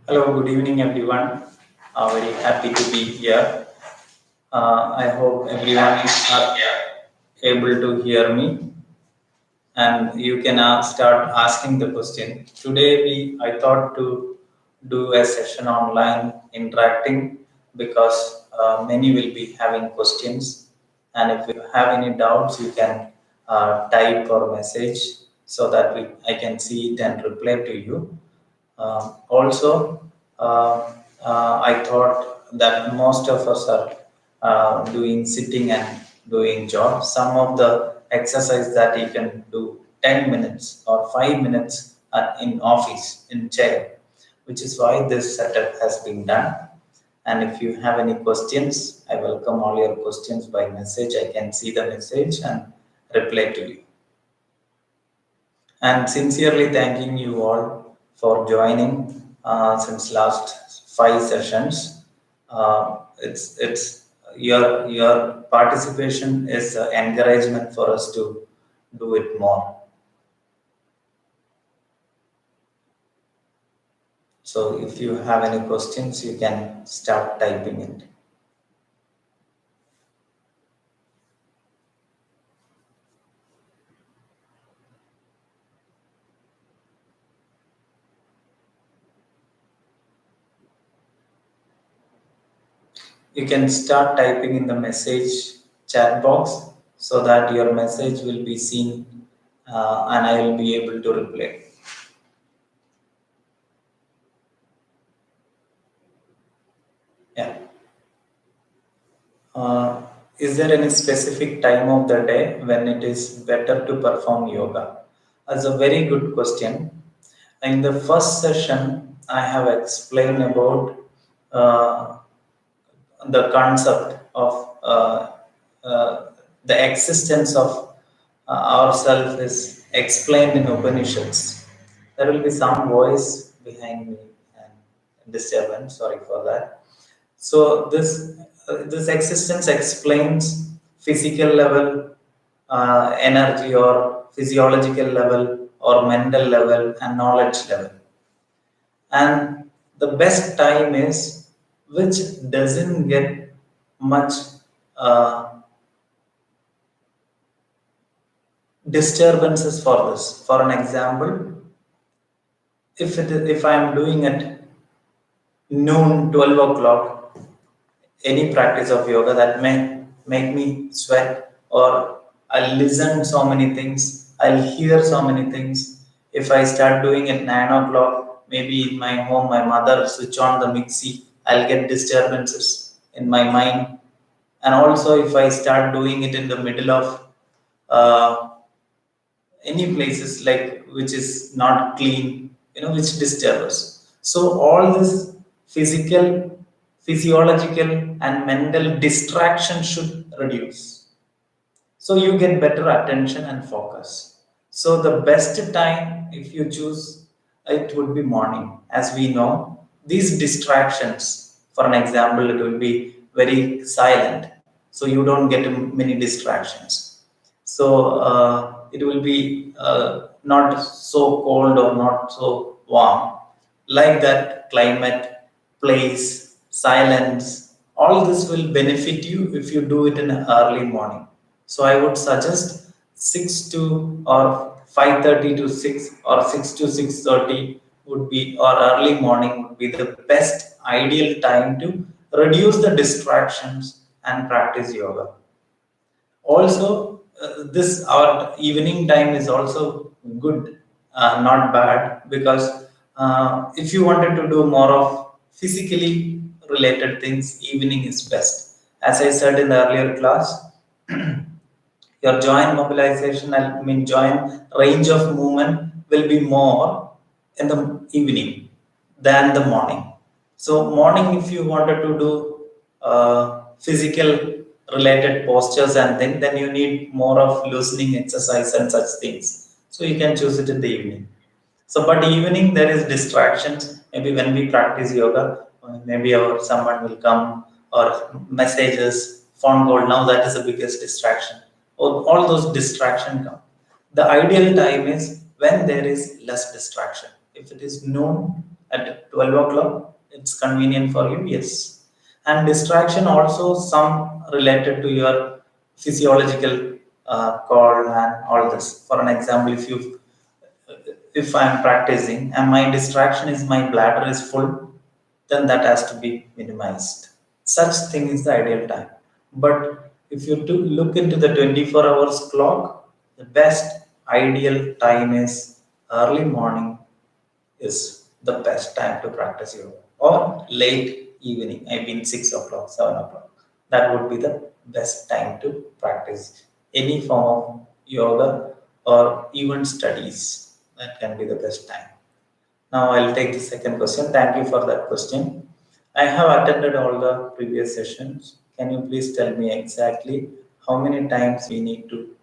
Hello, good evening, everyone. Very happy to be here. I hope everyone is able to hear me, and you can start asking the question. Today, I thought to do a session online interacting because many will be having questions, and if you have any doubts, you can type or message so that I can see it and reply to you. Also, uh, I thought that most of us are doing sitting and doing job. Some of the exercise that you can do 10 minutes or 5 minutes in office in chair, which is why this setup has been done. And if you have any questions, I welcome all your questions by message. I can see the message and reply to you. And sincerely thanking you all for joining since last 5 sessions. It's your participation is encouragement for us to do it more. So if you have any questions, you can start typing it. You can start typing in the message chat box so that your message will be seen and I will be able to reply. Yeah. Uh, is there any specific time of the day when it is better to perform yoga? That's a very good question. In the first session, I have explained about uh, the concept of the existence of ourself is explained in Upanishads. There will be some voice behind me and disturbance. Sorry for that. So this existence explains physical level, energy or physiological level or mental level and knowledge level. And the best time is which doesn't get much uh, disturbances for this. For an example, if I am doing it noon, 12 o'clock, any practice of yoga that may make me sweat or I'll listen so many things, I'll hear so many things. If I start doing it 9 o'clock, maybe in my home, my mother switch on the mixie, I'll get disturbances in my mind. And also if I start doing it in the middle of uh, any places like which is not clean, which disturb us. So all this physical, physiological and mental distraction should reduce, so you get better attention and focus. So the best time, if you choose, it would be morning. As we know, these distractions, for an example, it will be very silent, so you don't get many distractions. So it will be not so cold or not so warm, like that climate, place, silence, all this will benefit you if you do it in early morning. So I would suggest 6 to or 5:30 to 6 or 6 to 6:30 would be, or early morning would be the best ideal time to reduce the distractions and practice yoga. Also, this our evening time is also good, not bad, because if you wanted to do more of physically related things, evening is best. As I said in the earlier class, your joint mobilization, I mean joint range of movement will be more in the evening than the morning. So morning, if you wanted to do physical related postures and things, then you need more of loosening exercise and such things. So you can choose it in the evening. So, but evening there is distractions. Maybe when we practice yoga, maybe our someone will come or messages, phone call. Now that is the biggest distraction. All those distraction come. The ideal time is when there is less distraction. If it is noon, at 12 o'clock. It's convenient for you, yes. And distraction also some related to your physiological call and all this. For an example, if I'm practicing and my distraction is my bladder is full, then that has to be minimized. Such thing is the ideal time. But if you to look into the 24 hours clock, the best ideal time is early morning is the best time to practice yoga, or late evening. I mean 6 o'clock, 7 o'clock. That would be the best time to practice any form of yoga or even studies. That can be the best time. Now I'll take the second question. Thank you for that question. I have attended all the previous sessions. Can you please tell me exactly how many times we need to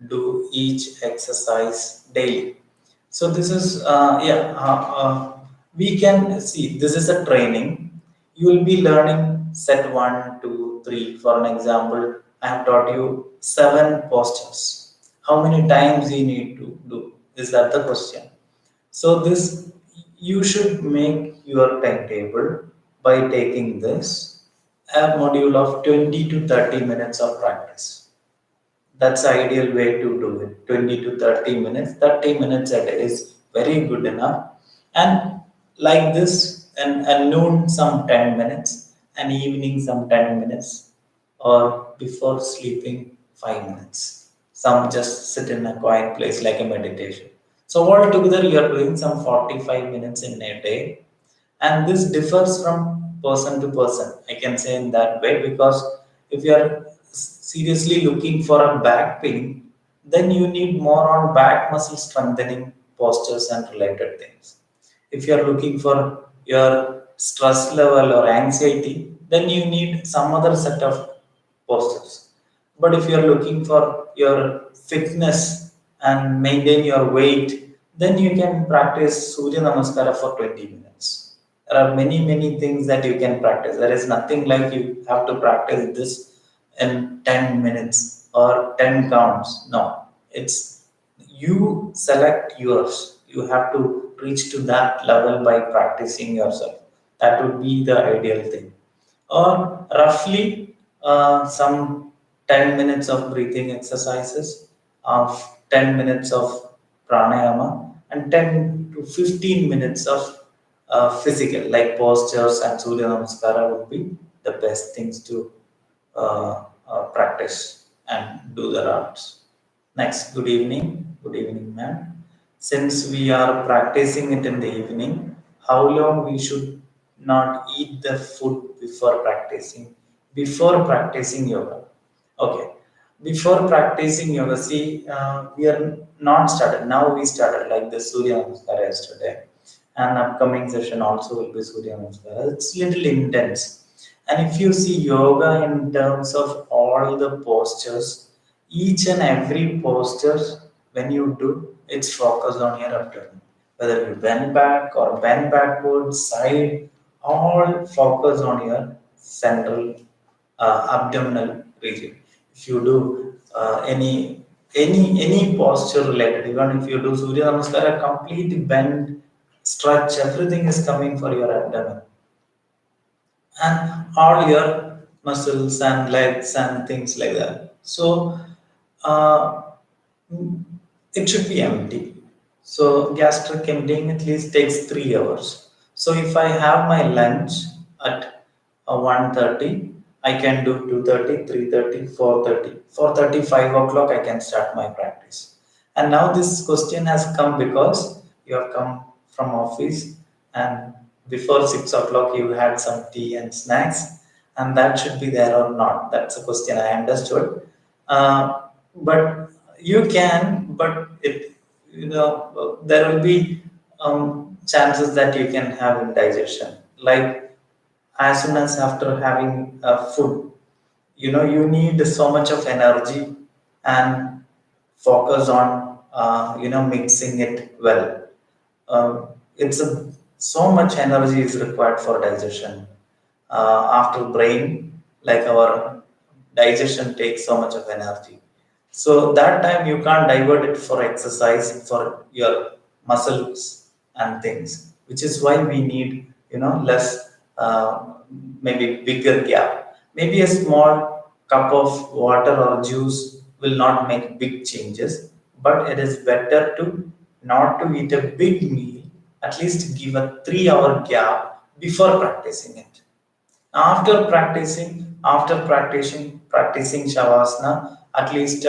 do each exercise daily? So this is we can see this is a training. You will be learning set one, two, three. For an example, I have taught you 7 postures. How many times you need to do? Is that the question? So this you should make your timetable by taking this a module of 20 to 30 minutes of practice. That's the ideal way to do it. 20 to 30 minutes. 30 minutes a day is very good enough. And like this, and noon some 10 minutes, and evening some 10 minutes, or before sleeping 5 minutes. Some just sit in a quiet place like a meditation. So altogether you are doing some 45 minutes in a day, and this differs from person to person, I can say in that way, because if you are seriously looking for a back pain, then you need more on back muscle strengthening postures and related things. If you are looking for your stress level or anxiety, then you need some other set of postures. But if you are looking for your fitness and maintain your weight, then you can practice surya namaskara for 20 minutes. There are many many things that you can practice. There is nothing like you have to practice this in 10 minutes or 10 counts. No, it's you select yours. You have to reach to that level by practicing yourself. That would be the ideal thing. Or roughly some 10 minutes of breathing exercises, of 10 minutes of pranayama, and 10 to 15 minutes of physical like postures and surya namaskara would be the best things to practice and do the rounds. Next, good evening. Good evening, ma'am. Since we are practicing it in the evening, how long we should not eat the food before practicing? Before practicing yoga. Okay. Before practicing yoga, see, we are not started. Now we started like the Surya Namaskar yesterday, and upcoming session also will be Surya Namaskar. It's little intense. And if you see yoga in terms of all the postures, each and every posture when you do, it's focused on your abdomen. Whether you bend back or bend backwards, side, all focus on your central abdominal region. If you do any posture related, even if you do Surya Namaskar, a complete bend, stretch, everything is coming for your abdomen, and all your muscles and legs and things like that. So uh, it should be empty. So gastric emptying at least takes 3 hours. So if I have my lunch at 1:30, I can do 2:30, 3:30, 4:30. 4:30, 5 o'clock, I can start my practice. And now this question has come because you have come from office, and before 6 o'clock you had some tea and snacks, and that should be there or not. That's a question I understood. But you can, but it, there will be chances that you can have indigestion. Like as soon as after having food, you need so much of energy and focus on mixing it well. It's so much energy is required for digestion. After brain, like our digestion takes so much of energy. So that time you can't divert it for exercise for your muscles and things. which is why we need, less, maybe bigger gap. Maybe a small cup of water or juice will not make big changes, but it is better to not to eat a big meal, at least give a 3 hour gap before practicing it. After practicing shavasana, at least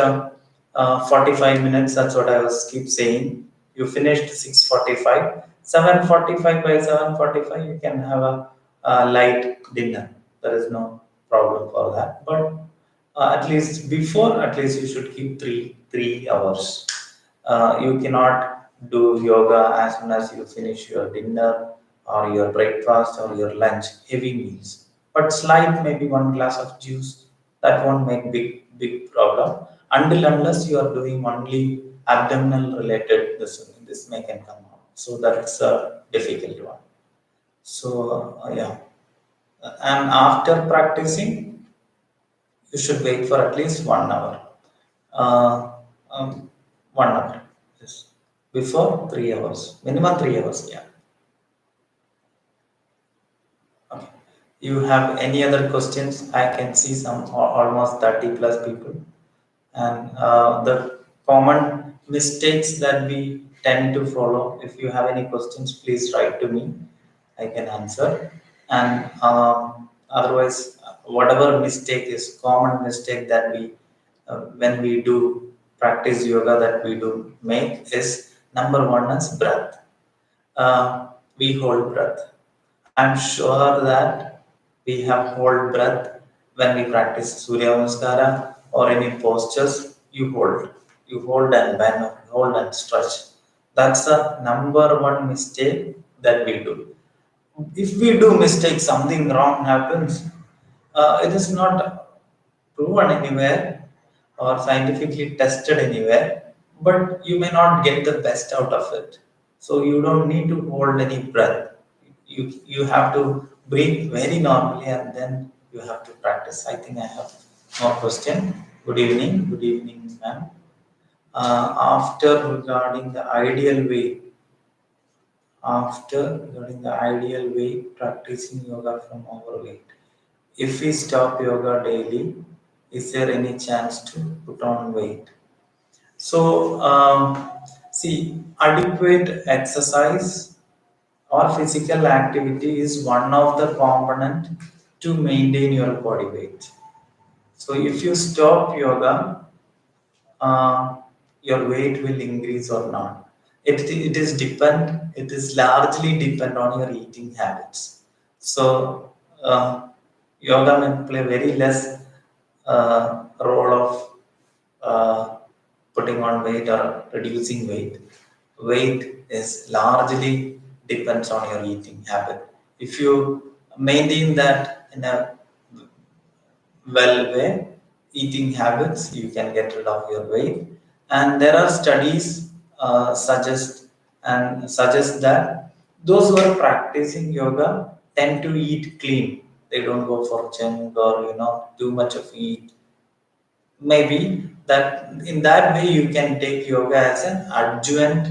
45 minutes. That's what I was keep saying. You finished 6:45, 7:45. By 7:45, you can have a light dinner. There is no problem for that. But at least before, at least you should keep three hours. You cannot do yoga as soon as you finish your dinner or your breakfast or your lunch, heavy meals. But slight, maybe one glass of juice, that won't make big problem. Until unless you are doing only abdominal related, this may can come out. So that's a difficult one. So yeah, and after practicing, you should wait for at least 1 hour. Uh, 1 hour. Yes. Before 3 hours. Minimum 3 hours. Yeah. Okay. You have any other questions? I can see some almost 30 plus people. And the common mistakes that we tend to follow. If you have any questions, please write to me. I can answer. And otherwise, whatever mistake is common mistake that we when we do practice yoga that we do make is number one is breath. We hold breath. I'm sure that we have hold breath when we practice Surya Namaskara or any postures. You hold and bend, or hold and stretch. That's the number one mistake that we do. If we do mistake, something wrong happens. It is not proven anywhere or scientifically tested anywhere, but you may not get the best out of it. So you don't need to hold any breath. You have to breathe very normally and then you have to practice. I think I have more question. Good evening, ma'am. After regarding the ideal way, regarding the ideal way practicing yoga from overweight. If we stop yoga daily, is there any chance to put on weight? So, see, adequate exercise or physical activity is one of the component to maintain your body weight. So, if you stop yoga, uh, your weight will increase or not. It is largely depend on your eating habits. So yoga may play very less role of putting on weight or reducing weight. Weight is largely depends on your eating habit. If you maintain that in a well way eating habits you can get rid of your weight, and there are studies suggest that those who are practicing yoga tend to eat clean. They don't go for junk or too much of eat. Maybe that in that way you can take yoga as an adjunct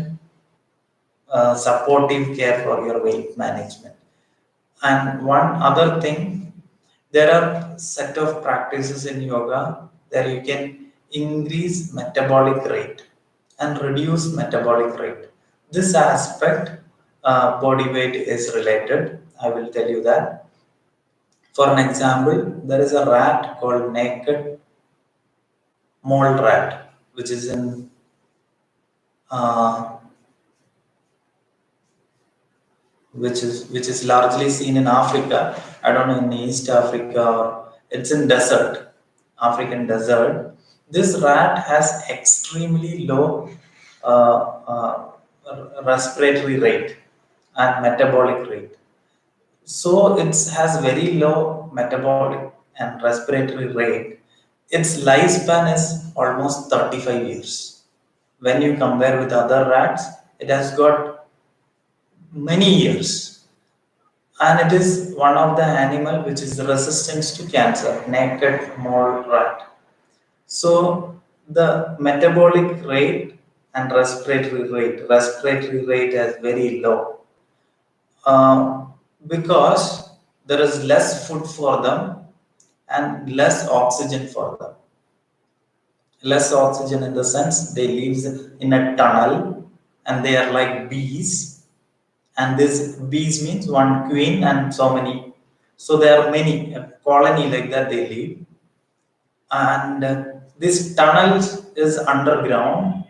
supportive care for your weight management. And one other thing, there are set of practices in yoga that you can increase metabolic rate and reduce metabolic rate. This aspect, body weight is related. I will tell you that. For an example, there is a rat called naked mole rat, which is in uh, which is largely seen in Africa. I don't know in East Africa or it's in desert, African desert. This rat has extremely low uh, uh, respiratory rate and metabolic rate. So it has very low metabolic and respiratory rate. Its lifespan is almost 35 years. When you compare with other rats, it has got many years, and it is one of the animal which is resistant to cancer, naked mole rat. So the metabolic rate and respiratory rate is very low. uh, because there is less food for them and less oxygen for them. Less oxygen in the sense they live in a tunnel and they are like bees, and this bees means one queen and so many. So there are many a colony like that they live, and this tunnels is underground,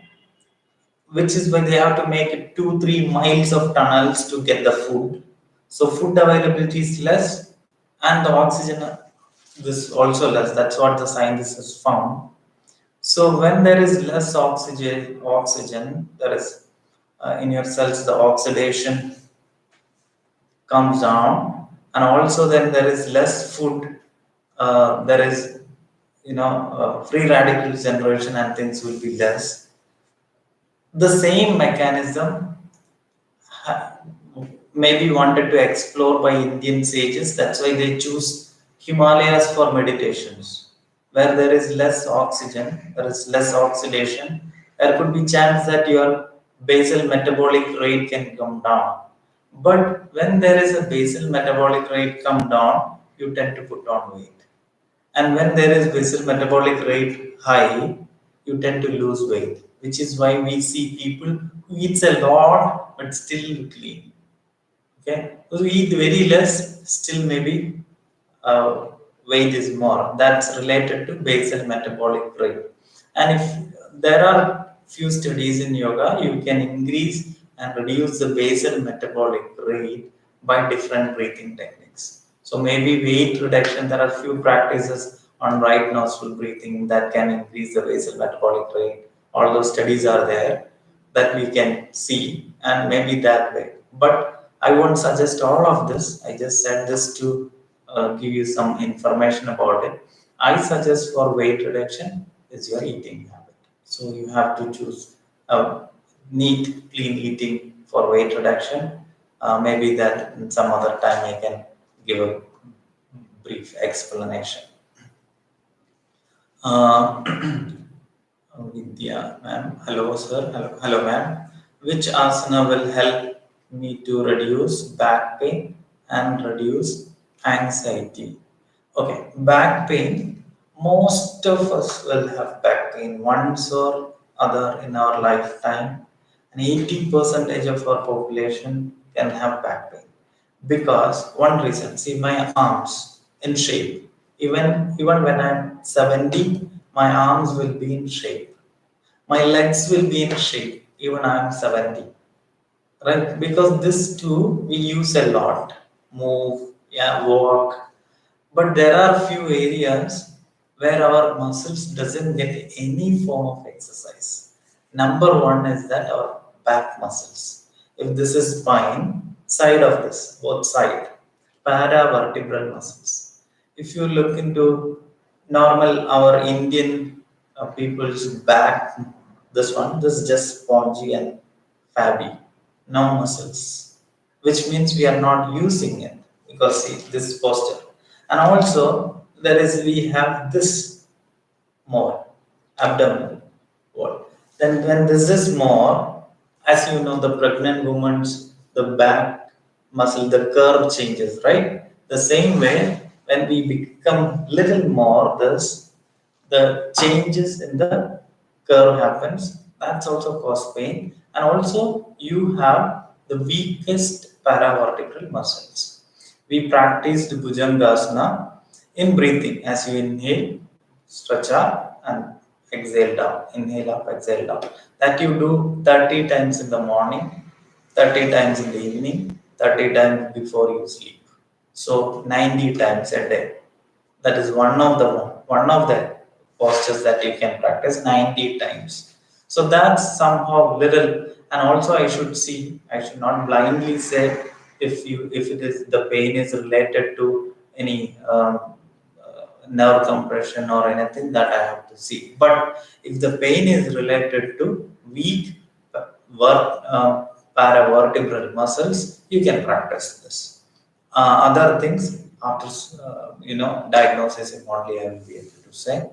which is why they have to make it 2-3 miles of tunnels to get the food. So food availability is less, and the oxygen this also less. That's what the scientists has found. So when there is less oxygen there is in your cells, the oxidation comes down, and also then there is less food. There is free radical generation and things will be less. The same mechanism ha- maybe wanted to explore by Indian sages. That's why they choose Himalayas for meditations. Where there is less oxygen, there is less oxidation. There could be chance that your basal metabolic rate can come down. But when there is a basal metabolic rate come down, you tend to put on weight. And when there is basal metabolic rate high, you tend to lose weight, which is why we see people who eats a lot but still look lean. Okay, so we eat very less, still maybe uh, weight is more. That's related to basal metabolic rate. And if there are few studies in yoga, you can increase and reduce the basal metabolic rate by different breathing techniques. So maybe weight reduction, there are few practices on right nostril breathing that can increase the basal metabolic rate. All those studies are there that we can see, and maybe that way. But I won't suggest all of this. I just said this to give you some information about it. I suggest for weight reduction is your eating habit. So you have to choose neat, clean eating for weight reduction. Maybe that in some other time I can give a brief explanation. Uh, Vidya, ma'am. Hello, sir. Hello, ma'am. Which asana will help me to reduce back pain and reduce anxiety? Okay, back pain. Most of us will have back pain once or other in our lifetime, and 80 percentage of our population can have back pain. Because one reason, see my arms in shape. Even when I'm 70, my arms will be in shape. My legs will be in shape. Even I'm 70, right? Because this too we use a lot, move, yeah, walk, but there are few areas where our muscles doesn't get any form of exercise. Number one is that our back muscles. If this is spine, side of this, both side, paravertebral muscles. If you look into normal our Indian people's back, this is just spongy and flabby, no muscles, which means we are not using it because see this posture. And also there is we have this more abdominal wall. Then when this is more, as you know, the pregnant woman's the back muscle, the curve changes, right? The same way when we become little more this, the changes in the curve happens. That's also cause pain. And also you have the weakest paravertebral muscles. We practiced Bhujangasana in breathing as you inhale, stretch up and exhale down. Inhale up, exhale down. That you do 30 times in the morning, 30 times in the evening, 30 times before you sleep. So 90 times a day. That is one of the postures that you can practice 90 times. So that's somehow little. And also I should not blindly say if it is the pain is related to any nerve compression or anything that I have to see. But if the pain is related to weak paravertebral muscles, you can practice this. Other things after diagnosis only I will be able to say.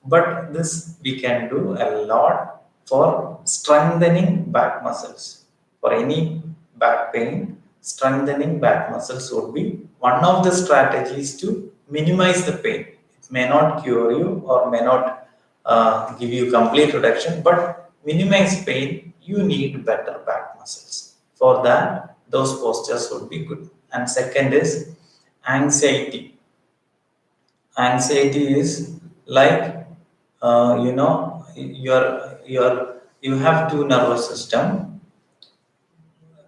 But this we can do a lot for strengthening back muscles for any back pain. strengthening back muscles would be one of the strategies to minimize the pain. It may not cure you or may not give you complete reduction, but minimize pain, you need better back muscles. For that, those postures would be good. And second is anxiety. Anxiety is like you have two nervous system,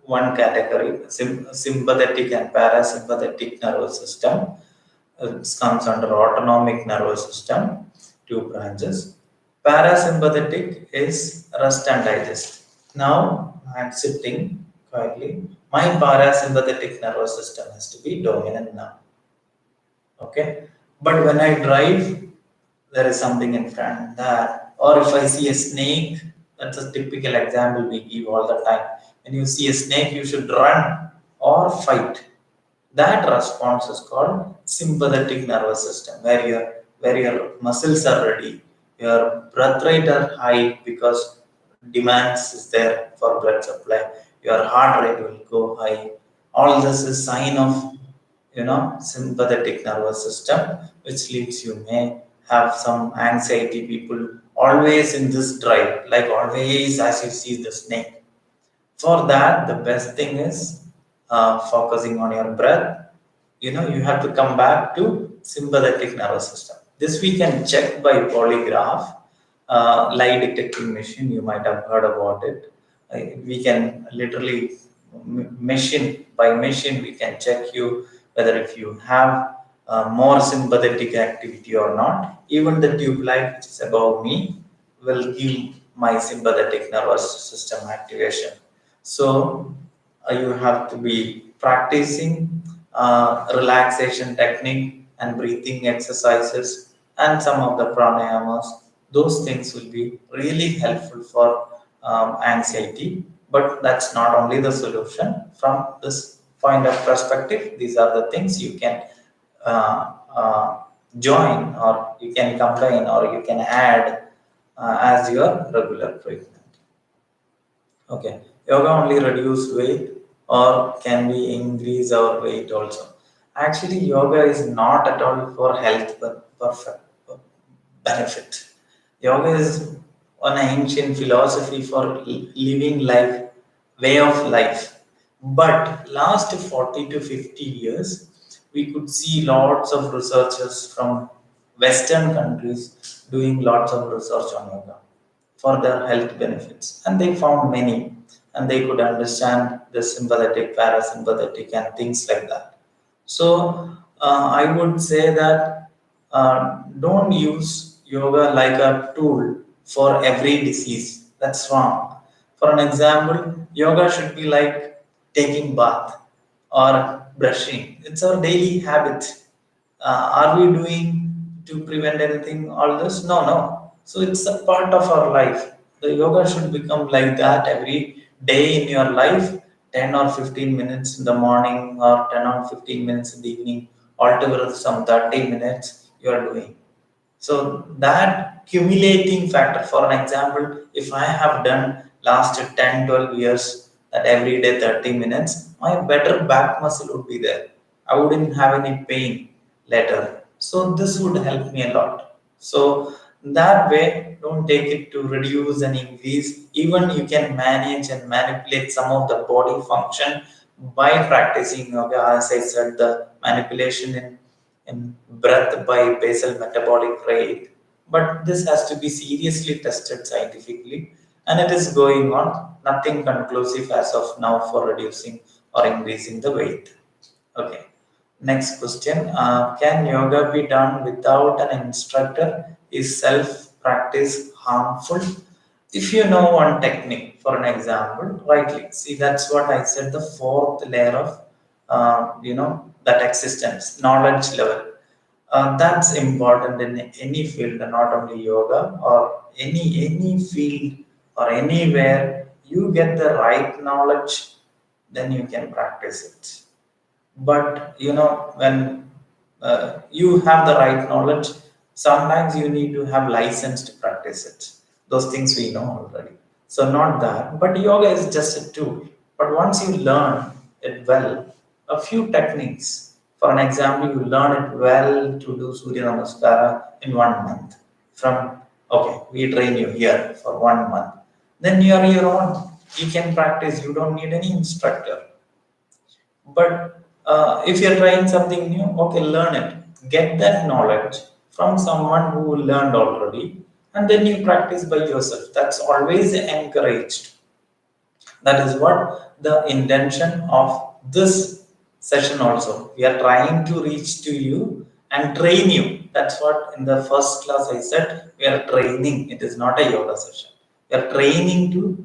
one category sympathetic and parasympathetic nervous system. It comes under autonomic nervous system, two branches. Parasympathetic is rest and digest. Now I'm sitting quietly, my parasympathetic nervous system has to be dominant now. Okay, but when I drive, there is something in front there, or if I see a snake, that's a typical example we give all the time. When you see a snake, you should run or fight. That response is called sympathetic nervous system, where your muscles are ready, your breath rate are high because demands is there for blood supply, your heart rate will go high. All this is sign of sympathetic nervous system, which leads you may have some anxiety. People always in this drive, like always as you see the snake. For that, the best thing is focusing on your breath. You have to come back to sympathetic nervous system. This we can check by polygraph, lie detecting machine. You might have heard about it. We can literally machine by machine we can check you whether if you have more sympathetic activity or not. Even the tube light which is above me will give my sympathetic nervous system activation. So you have to be practicing relaxation technique and breathing exercises and some of the pranayamas. Those things will be really helpful for anxiety. But that's not only the solution. From this point of perspective, these are the things you can uh, uh, join, or you can combine, or you can add as your regular treatment. Okay, yoga only reduce weight or can we increase our weight also? Actually, yoga is not at all for health but perfect benefit. Yoga is an ancient philosophy for living life, way of life. But last 40 to 50 years, we could see lots of researchers from Western countries doing lots of research on yoga for their health benefits. And they found many, and they could understand the sympathetic, parasympathetic, and things like that. So I would say that don't use yoga like a tool for every disease. That's wrong. For an example, yoga should be like taking bath or brushing. It's our daily habit. Are we doing to prevent anything? All this? No, no. So it's a part of our life. The yoga should become like that every day in your life. 10 or 15 minutes in the morning or 10 or 15 minutes in the evening, altogether some 30 minutes you are doing. So that accumulating factor, for an example, if I have done last 10, 12 years that every day 30 minutes, my better back muscle would be there. I wouldn't have any pain later. So this would help me a lot. So that way, don't take it to reduce and increase. Even you can manage and manipulate some of the body function by practicing yoga. As I said, the manipulation in breath by basal metabolic rate. But this has to be seriously tested scientifically, and it is going on. Nothing conclusive as of now for reducing or increasing the weight. Okay. Next question. Can yoga be done without an instructor? Is self practice harmful? If you know one technique, for an example, rightly, see that's what I said, the fourth layer of, that existence, knowledge level. That's important in any field, not only yoga or any field or anywhere. You get the right knowledge, then you can practice it. But when you have the right knowledge, sometimes you need to have license to practice it. Those things we know already. So not that, but yoga is just a tool. But once you learn, it well, a few techniques. For an example, you learn it well to do Surya Namaskara in 1 month. From okay, we train you here for 1 month. Then you are your own. You can practice. You don't need any instructor. But if you're trying something new, okay, learn it. Get that knowledge from someone who learned already, and then you practice by yourself. That's always encouraged. That is what the intention of this session also. We are trying to reach to you and train you. That's what in the first class I said. We are training. It is not a yoga session. We are training to,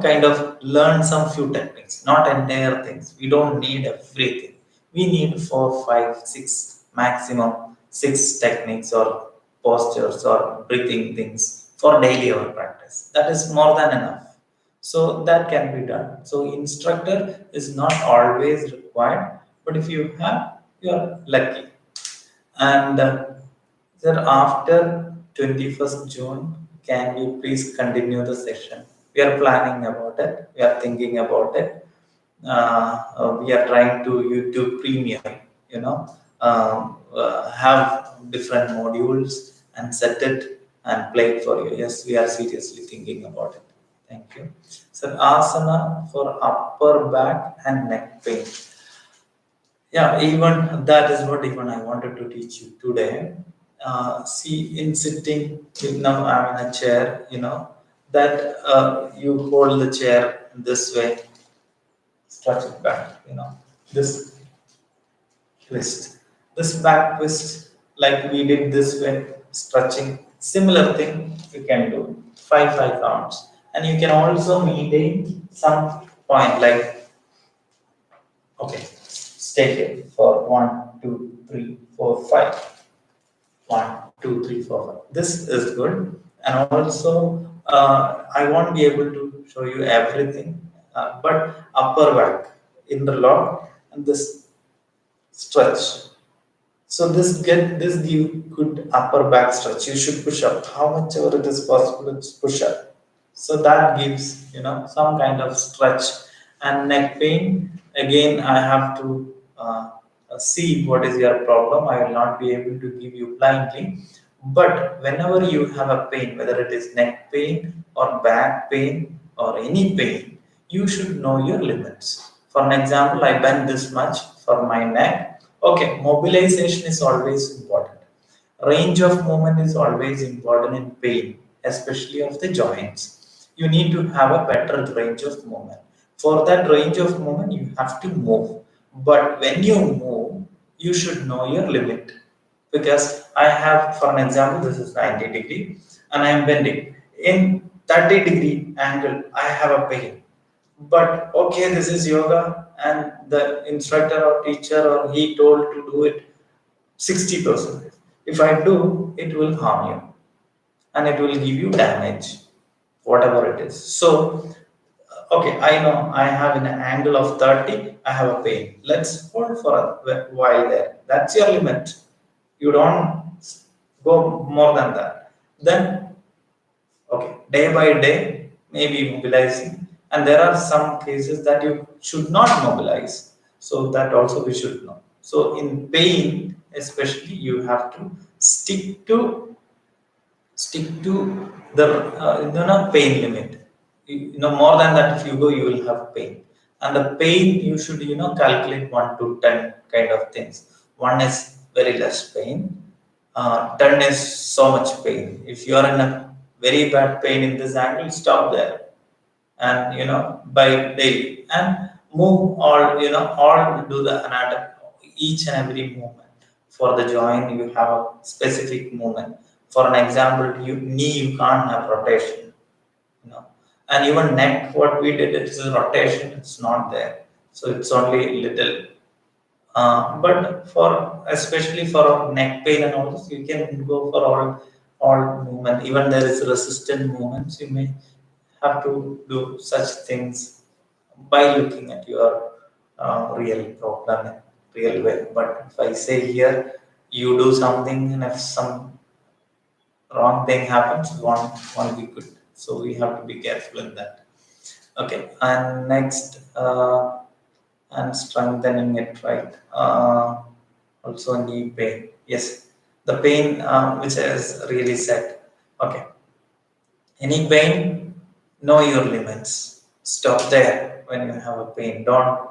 kind of learn some few techniques, not entire things. We don't need everything. We need four, five, six, maximum six techniques or postures or breathing things for daily our practice. That is more than enough, so that can be done. So instructor is not always required, but if you have, you are lucky. And sir, after 21st June, can you please continue the session? We are planning about it. We are thinking about it. We are trying to YouTube Premium, have different modules and set it and play it for you. Yes, we are seriously thinking about it. Thank you. So asana for upper back and neck pain. Yeah, even that is what even I wanted to teach you today. See, in sitting, now I'm in a chair, that you hold the chair this way, stretch it back, this twist. This back twist, like we did this way, stretching, similar thing you can do. Five counts. And you can also maintain some point like, okay, stay here for 1, 2, 3, 4, 5. 1, 2, 3, 4, 5. This is good. And also, I won't be able to show you everything, but upper back, interlock, and this stretch. So this give good upper back stretch. You should push up how much ever it is possible. It's push up. So that gives some kind of stretch. And neck pain, again I have to see what is your problem. I will not be able to give you blindly. But whenever you have a pain, whether it is neck pain or back pain or any pain, you should know your limits. For an example, I bend this much for my neck. Okay, mobilization is always important. Range of movement is always important in pain, especially of the joints. You need to have a better range of movement. For that range of movement, you have to move. But when you move, you should know your limit. Because I have, for an example, this is 90 degree and I am bending. In 30-degree angle, I have a pain. But okay, this is yoga and the instructor or teacher or he told to do it 60%. If I do, it will harm you and it will give you damage, whatever it is. So, okay, I know I have an angle of 30, I have a pain. Let's hold for a while there. That's your limit. You don't go more than that. Then, okay, day by day, maybe mobilizing. And there are some cases that you should not mobilize. So that also we should know. So in pain, especially, you have to stick to stick to the pain limit. More than that, if you go, you will have pain. And the pain you should calculate 1 to 10 kind of things. One is very less pain, 10 is so much pain. If you are in a very bad pain in this angle, stop there and by daily and move all do the anatomy, each and every movement. For the joint you have a specific movement. For an example, knee you can't have rotation, and even neck, what we did, it is a rotation, it's not there, so it's only little. But for especially for neck pain and all this, you can go for all movement. Even there is resistant movements. You may have to do such things by looking at your real problem in real way. But if I say here, you do something, and if some wrong thing happens, won't be good. So we have to be careful in that. Okay, and next. and strengthening it, right? Also knee pain. Yes, the pain which is really set. Okay. Any pain, know your limits. Stop there when you have a pain. Don't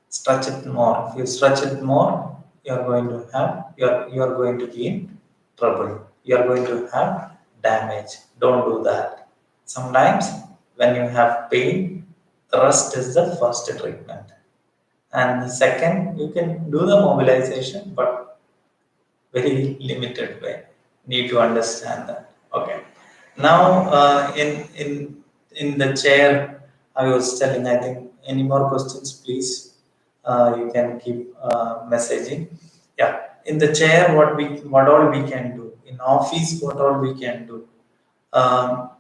stretch it more. If you stretch it more, you're going to be in trouble. You're going to have damage. Don't do that. Sometimes when you have pain, rest is the first treatment. And the second, you can do the mobilization, but very limited way. Need to understand that. Okay. Now, in the chair, I was telling. I think any more questions, please. You can keep messaging. Yeah. In the chair, what all we can do. In office, what all we can do. Um,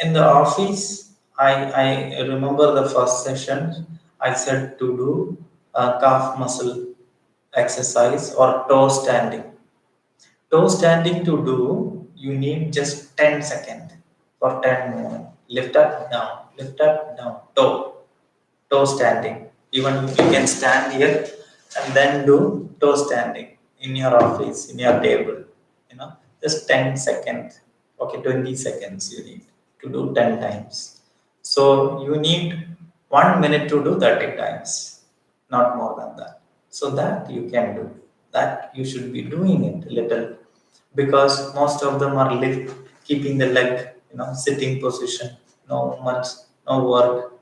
in the office, I remember the first session. I said to do calf muscle exercise or toe standing. Toe standing to do, you need just 10 seconds for 10 movement. Lift up, down, toe standing. Even you can stand here and then do toe standing in your office, in your table. Just 10 seconds. Okay, 20 seconds you need to do 10 times. So you need 1 minute to do 30 times, not more than that. So that you can do. That you should be doing it a little because most of them are lift, keeping the leg, sitting position, no much, no work.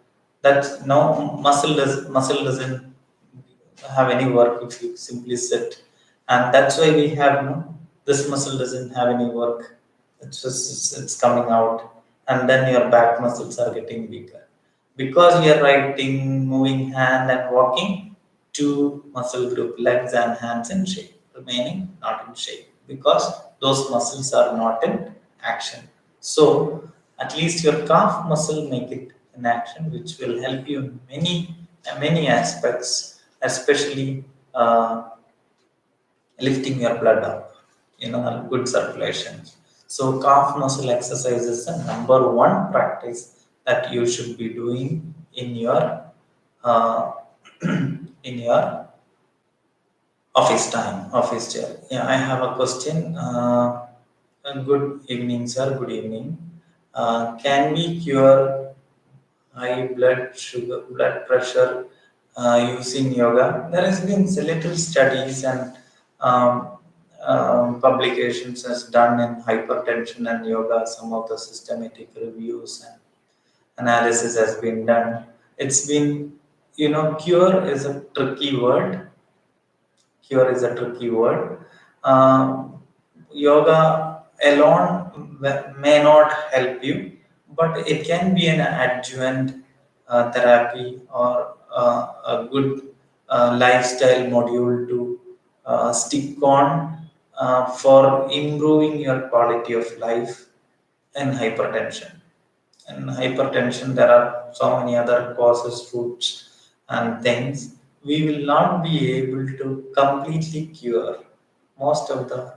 That no muscle doesn't have any work if you simply sit, and that's why we have this muscle doesn't have any work. It's just it's coming out, and then your back muscles are getting weaker because we are writing, moving hand and walking. Two muscle group, legs and hands in shape, remaining not in shape because those muscles are not in action. So at least your calf muscle make it in action, which will help you in many aspects, especially lifting your blood up, good circulation. So calf muscle exercise is the number one practice that you should be doing in your uh, in your office chair. Yeah, I have a question. Good evening, sir. Good evening. Can we cure high blood pressure using yoga? There has been little studies and um, publications has done in hypertension and yoga. Some of the systematic reviews and analysis has been done. It's been, cure is a tricky word. Cure is a tricky word. Yoga alone may not help you, but it can be an adjuvant therapy or a good lifestyle module to stick on for improving your quality of life in hypertension. In hypertension, there are so many other causes, foods, and things. We will not be able to completely cure most of the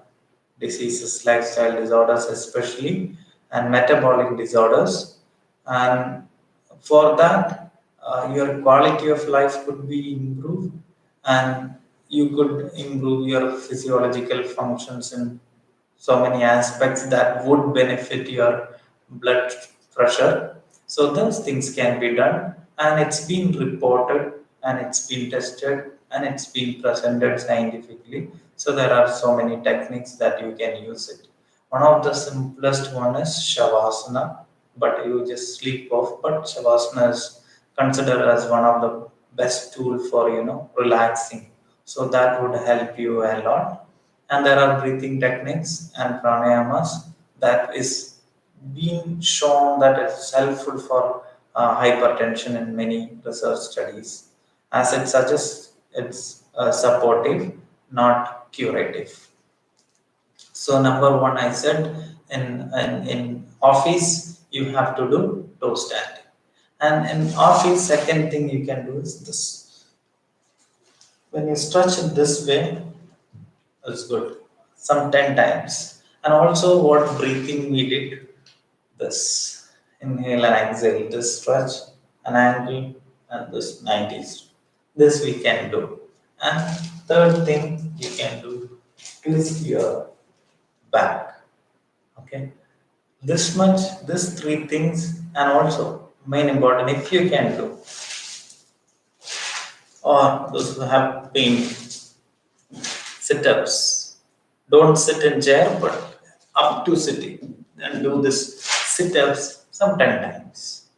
diseases, lifestyle disorders, especially, and metabolic disorders. And for that, your quality of life could be improved, and you could improve your physiological functions in so many aspects that would benefit your blood pressure. So those things can be done, and it's been reported, and it's been tested, and it's been presented scientifically. So there are so many techniques that you can use it. One of the simplest one is shavasana, but you just sleep off. But shavasana is considered as one of the best tool for relaxing. So that would help you a lot. And there are breathing techniques and pranayamas that is being shown that it's helpful for hypertension in many research studies. As it suggests, it's supportive, not curative. So number one, I said in office you have to do toe standing, and in office second thing you can do is this. When you stretch it this way, it's good. Some 10 times. And also what breathing we did, this inhale and exhale, this stretch, an angle, and this 90s. This we can do. And third thing you can do, twist your back. Okay, this much, this three things. And also main important, if you can do, or those who have pain, sit-ups. Don't sit in chair, but up to sitting and do this sit-ups some 10 times.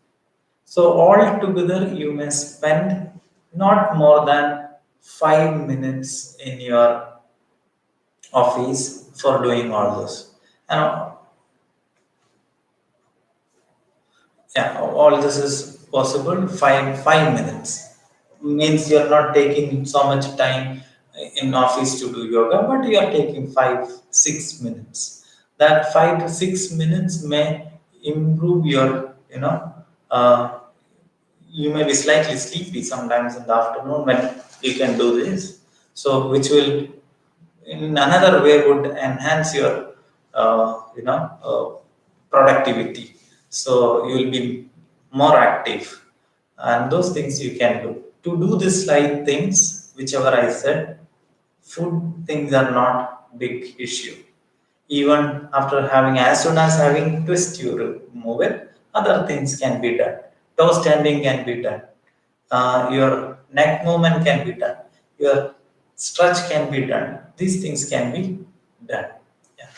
So all together you may spend not more than 5 minutes in your office for doing all this. And yeah, all this is possible. Five minutes means you're not taking so much time in office to do yoga, but you are taking 5 6 minutes. That 5 to 6 minutes may improve your, uh, you may be slightly sleepy sometimes in the afternoon when you can do this. So which will in another way would enhance your productivity, so you will be more active. And those things you can do to do this light things whichever I said. Food things are not big issue. Even after having, as soon as having twist you remove it, other things can be done. Toe standing can be done, your neck movement can be done, your stretch can be done. These things can be done. Yeah.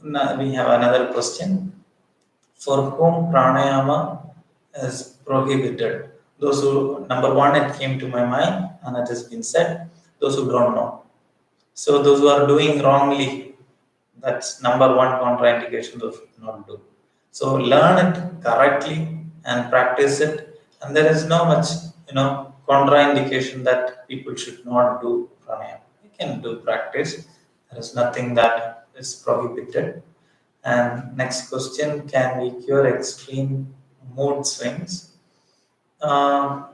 Now we have another question. For whom pranayama is prohibited? Those who, number one, it came to my mind and it has been said, those who don't know. So those who are doing wrongly, that's number one contraindication those should not do. So learn it correctly and practice it, and there is no much, contraindication that people should not do pranayama. You can do practice. There is nothing that is prohibited. And next question: can we cure extreme mood swings? Uh,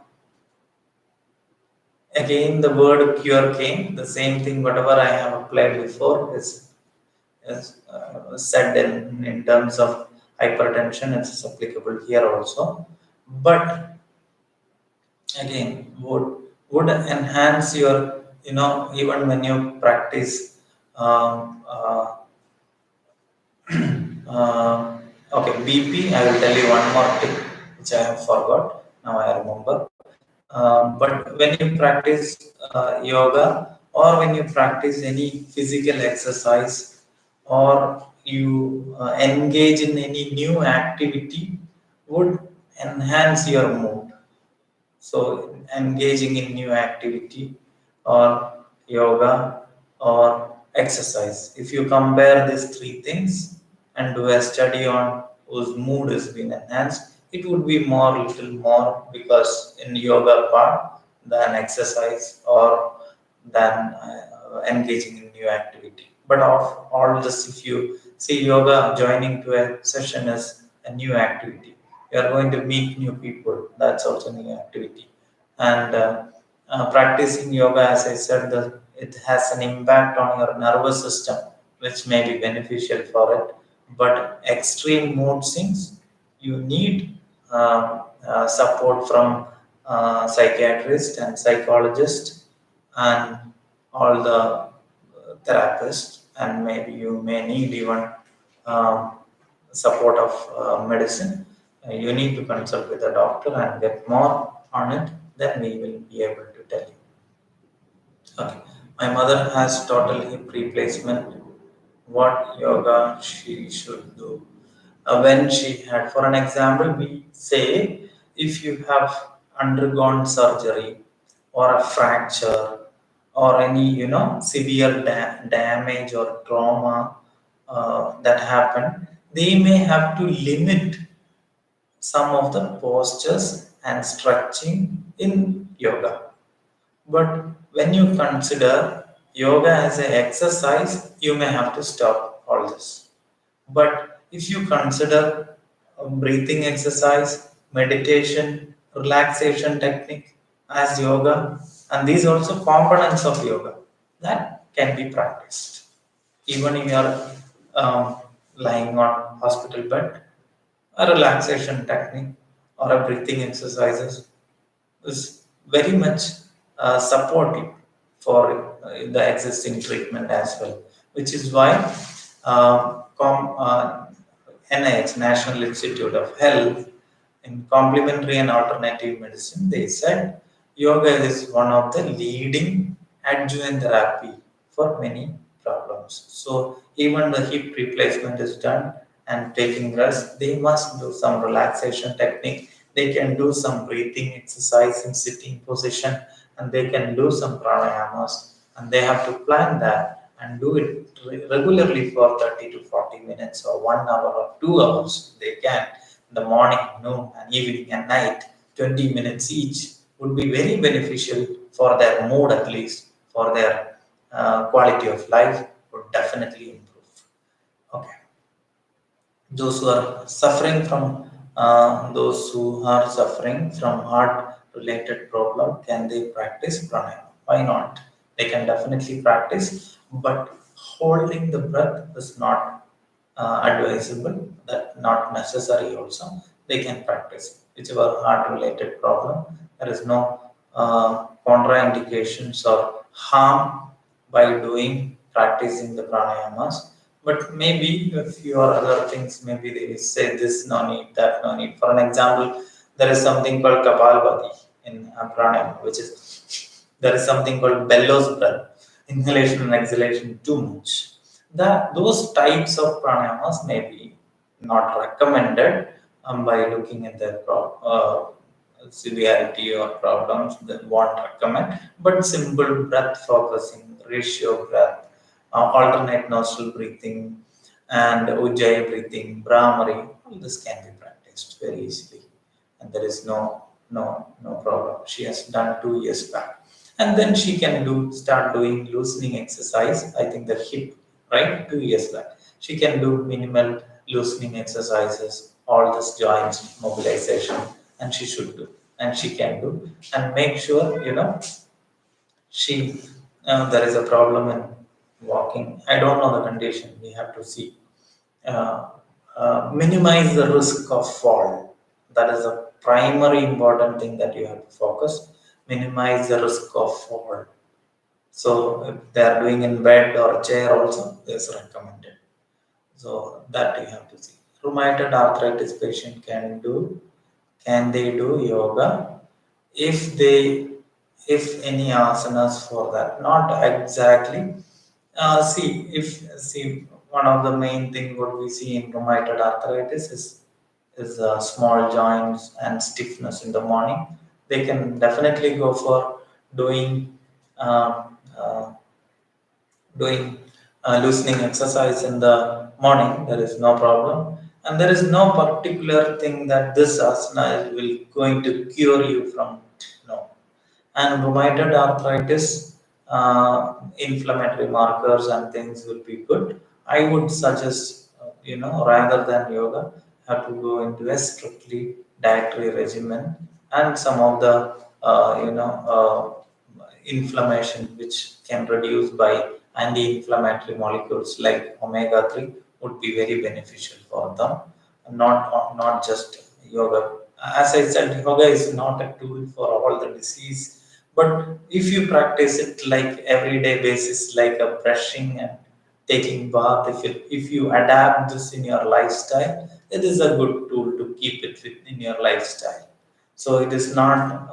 Again, the word cure came. The same thing, whatever I have applied before, is said in terms of hypertension. It's applicable here also. But again, would enhance your, even when you practice. Um, uh, okay, BP. I will tell you one more thing which I have forgot. Now I remember. But when you practice yoga, or when you practice any physical exercise, or you engage in any new activity, would enhance your mood. So, engaging in new activity or yoga or exercise. If you compare these three things and do a study on whose mood has been enhanced, it would be more, little more, because in yoga part than exercise or than engaging in new activity. But of all this, if you see yoga, joining to a session is a new activity. You are going to meet new people. That's also new activity. And practicing yoga, as I said, it has an impact on your nervous system, which may be beneficial for it. But extreme mood swings, you need support from psychiatrist and psychologist and all the therapists, and maybe you may need even um, support of medicine. You need to consult with a doctor and get more on it. Then we will be able to tell you. Okay. My mother has total hip replacement. What yoga she should do? When she had, for an example, we say if you have undergone surgery or a fracture or any, severe damage or trauma that happened, they may have to limit some of the postures and stretching in yoga. But when you consider yoga as an exercise, you may have to stop all this. But if you consider breathing exercise, meditation, relaxation technique as yoga, and these also components of yoga that can be practiced. Even if you are lying on hospital bed, a relaxation technique or a breathing exercises, is very much supportive for the existing treatment as well, which is why NIH, National Institute of Health, in complementary and alternative medicine, they said yoga is one of the leading adjuvant therapy for many problems. So even the hip replacement is done and taking rest, they must do some relaxation technique. They can do some breathing exercise in sitting position, and they can do some pranayamas, and they have to plan that and do it regularly for 30 to 40 minutes or 1 hour or 2 hours. They can in the morning, noon, and evening and night, 20 minutes each would be very beneficial for their mood, at least for their quality of life, would definitely improve. Okay, those who are suffering from heart related problem, can they practice pranayama? Why not? They can definitely practice, but holding the breath is not advisable, that not necessary also. They can practice whichever heart related problem. There is no contraindications or harm by doing practicing the pranayamas. But maybe a few or other things, maybe they will say this no need, that no need. For an example, there is something called kapalbhati in pranayama, which is there is something called bellows breath, inhalation and exhalation too much. That those types of pranayamas may be not recommended by looking at their severity or problems. They won't recommend, but simple breath focusing, ratio breath, alternate nostril breathing, and ujjayi breathing, brahmari, all this can be practiced very easily, and there is no problem. She has done 2 years back, and then she can start doing loosening exercise. I think the hip, right, 2 years back, she can do minimal loosening exercises, all this joints mobilization, and she should do, and she can do, and make sure she there is a problem in walking. I don't know the condition, we have to see. uh, Minimize the risk of fall. That is the primary important thing that you have to focus. Minimize the risk of fall. So if they are doing in bed or chair also, is recommended. So that you have to see. Rheumatoid arthritis patient can they do yoga? If they, if any asanas for that, not exactly. See, one of the main thing what we see in rheumatoid arthritis is small joints and stiffness in the morning. They can definitely go for doing uh, uh, loosening exercise in the morning. There is no problem, and there is no particular thing that this asana will going to cure you from. No. And rheumatoid arthritis, inflammatory markers and things will be good. I would suggest, rather than yoga, have to go into a strictly dietary regimen, and some of the, inflammation which can reduce by anti-inflammatory molecules like omega-3 would be very beneficial for them. Not just yoga. As I said, yoga is not a tool for all the disease, but if you practice it like everyday basis, like a brushing and taking bath, if you adapt this in your lifestyle, it is a good tool to keep it within your lifestyle. So it is not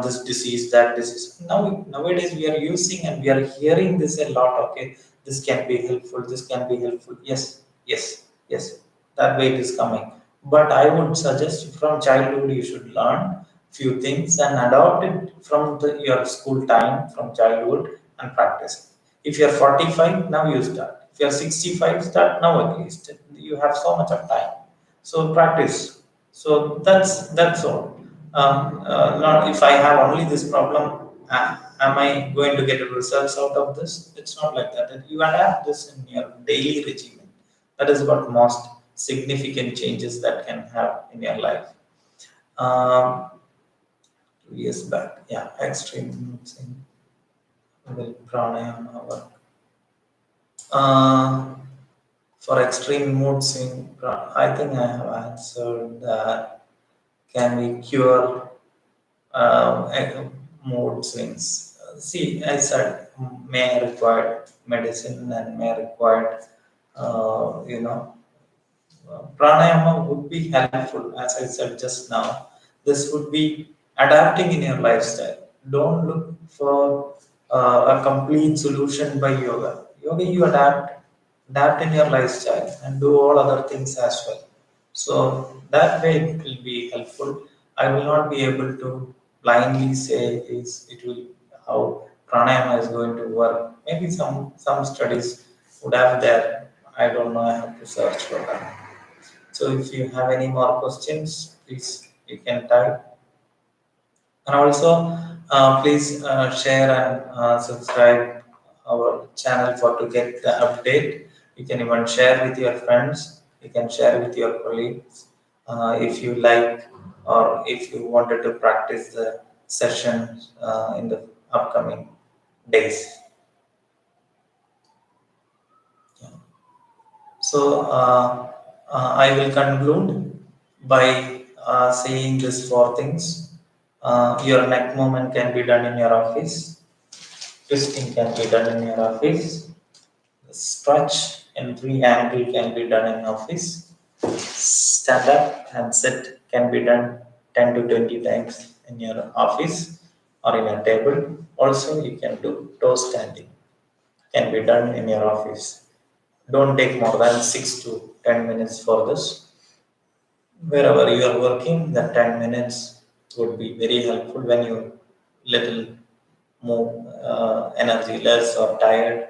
this disease, that disease. Nowadays we are using and we are hearing this a lot. Okay, this can be helpful, this can be helpful. Yes, yes, yes, that way it is coming. But I would suggest from childhood you should learn few things and adopt it from your school time, from childhood, and practice. If you are 45 now, you start. If you are 65, start now. At least you have so much of time, so practice. So that's all. Not if I have only this problem, am I going to get results out of this? It's not like that. You adapt this in your daily regimen. That is what most significant changes that can have in your life. Um, 2 years back, yeah, extreme will pranayama work. Uh, for extreme mood swing, I think I have answered that. Can we cure uh, mood swings. See, I said, may require medicine and may require, you know, pranayama would be helpful, as I said just now. This would be adapting in your lifestyle. Don't look for a complete solution by yoga. Yoga, you adapt in your lifestyle and do all other things as well. So that way it will be helpful. I will not be able to blindly say it will how pranayama is going to work. Maybe some studies would have there. I don't know. I have to search for that. So if you have any more questions, please you can type. And also, please share and subscribe our channel for to get the update. You can even share with your friends. You can share with your colleagues if you like, or if you wanted to practice the session in the upcoming days. Yeah. So I will conclude by saying these four things. Your neck movement can be done in your office. Twisting can be done in your office. Stretch and free angle can be done in office. Stand up and sit can be done 10 to 20 times in your office or in a table. Also, you can do toe standing can be done in your office. Don't take more than 6 to 10 minutes for this. Wherever you are working, the 10 minutes would be very helpful when you little more energy less or tired.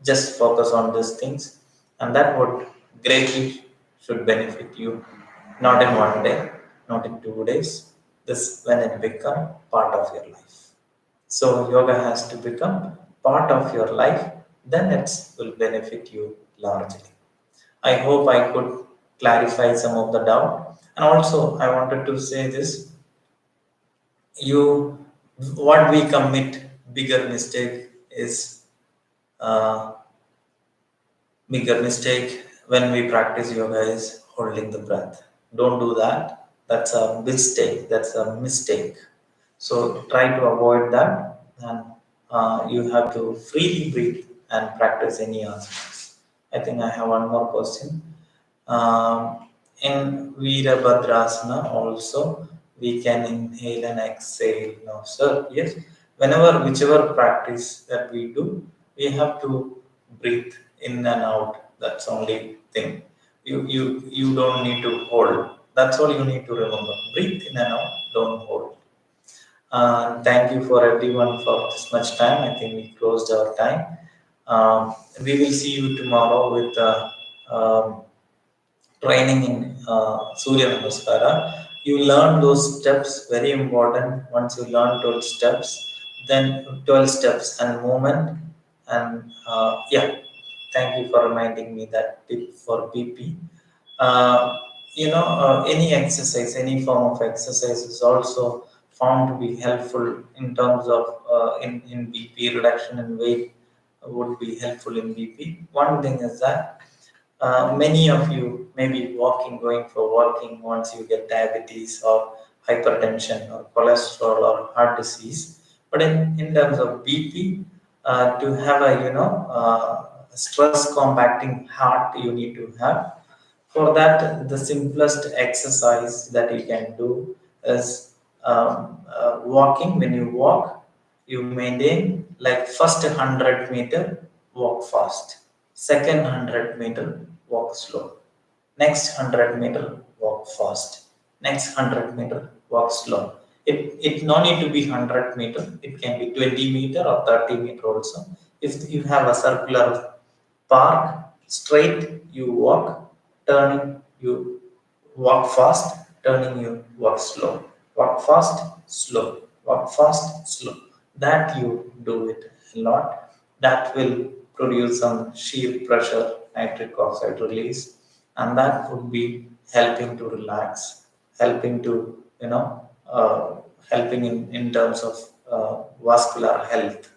Just focus on these things, and that would greatly should benefit you. Not in one day, not in 2 days. This when it become part of your life. So yoga has to become part of your life, then it will benefit you largely. I hope I could clarify some of the doubt. And also, I wanted to say this: you, what we commit bigger mistake is uh, bigger mistake when we practice yoga is holding the breath. Don't do that. That's a mistake. That's a mistake. So try to avoid that, and you have to freely breathe and practice any asanas. I think I have one more question. In Virabhadrasana also we can inhale and exhale. No, sir. Yes. Whenever, whichever practice that we do, we have to breathe in and out. That's only thing. You don't need to hold. That's all you need to remember. Breathe in and out. Don't hold. Thank you for everyone for this much time. I think we closed our time. We will see you tomorrow with um, training in Surya Namaskara. You learn those steps, very important. Once you learn 12 steps, then 12 steps and movement. And yeah, thank you for reminding me that tip for BP. Uh, any exercise, any form of exercise is also found to be helpful in terms of in BP reduction and weight would be helpful in BP. One thing is that many of you may be walking, going for walking once you get diabetes or hypertension or cholesterol or heart disease. But in terms of BP, to have a stress compacting heart, you need to have. For that, the simplest exercise that you can do is walking. When you walk, you maintain like first 100 meter, walk fast. Second 100 meter, walk slow. Next 100 meter, walk fast. Next 100 meter, walk slow. It no need to be 100 meter. It can be 20 meter or 30 meter also. If you have a circular park, straight you walk, turning you walk fast, turning you walk slow. Walk fast, slow. Walk fast, slow. That you do it a lot. That will produce some shear pressure, nitric oxide release, and that would be helping to relax, helping to helping in terms of vascular health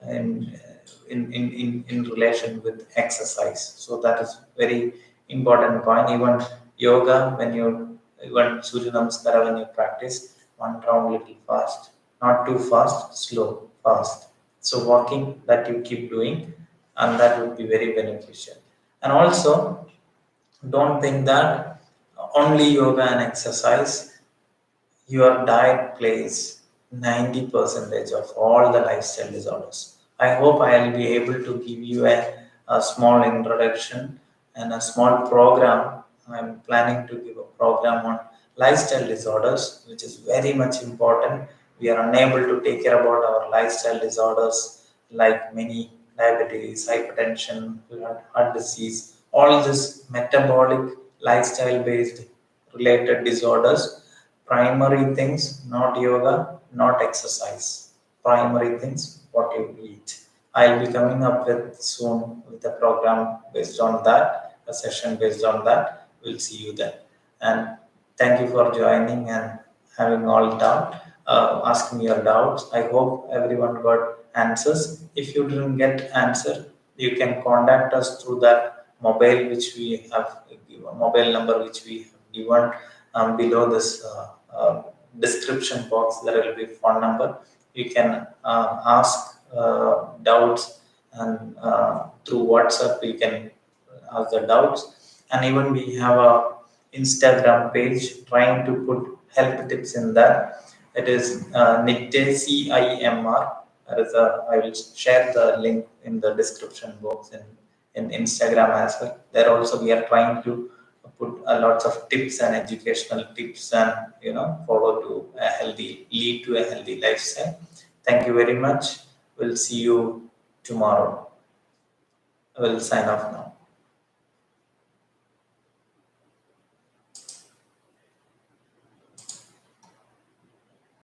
and in relation with exercise. So that is very important point. Even yoga, when you even Surya Namaskara when you practice, one round little fast, not too fast, slow, fast. So walking that you keep doing, and that would be very beneficial. And also, don't think that only yoga and exercise. Your diet plays 90 percentage of all the lifestyle disorders. I hope I'll be able to give you a small introduction and a small program. I'm planning to give a program on lifestyle disorders, which is very much important. We are unable to take care about our lifestyle disorders like many diabetes, hypertension, heart disease, all this metabolic lifestyle based related disorders. Primary things, not yoga, not exercise. Primary things, what you eat. I'll be coming up with soon with a program based on that, a session based on that. We'll see you then. And thank you for joining and having all doubt, asking your doubts. I hope everyone got answers. If you didn't get answer, you can contact us through that mobile which we have given, mobile number which we have given below this description box. There will be phone number. You can ask doubts, and through WhatsApp you can ask the doubts. And even we have a Instagram page trying to put health tips in that. It is Nitte CIMR. I will share the link in the description box in Instagram as well. There also we are trying to put a lots of tips and educational tips, and follow to a healthy lead to a healthy lifestyle. Thank you very much. We'll see you tomorrow. I will sign off now.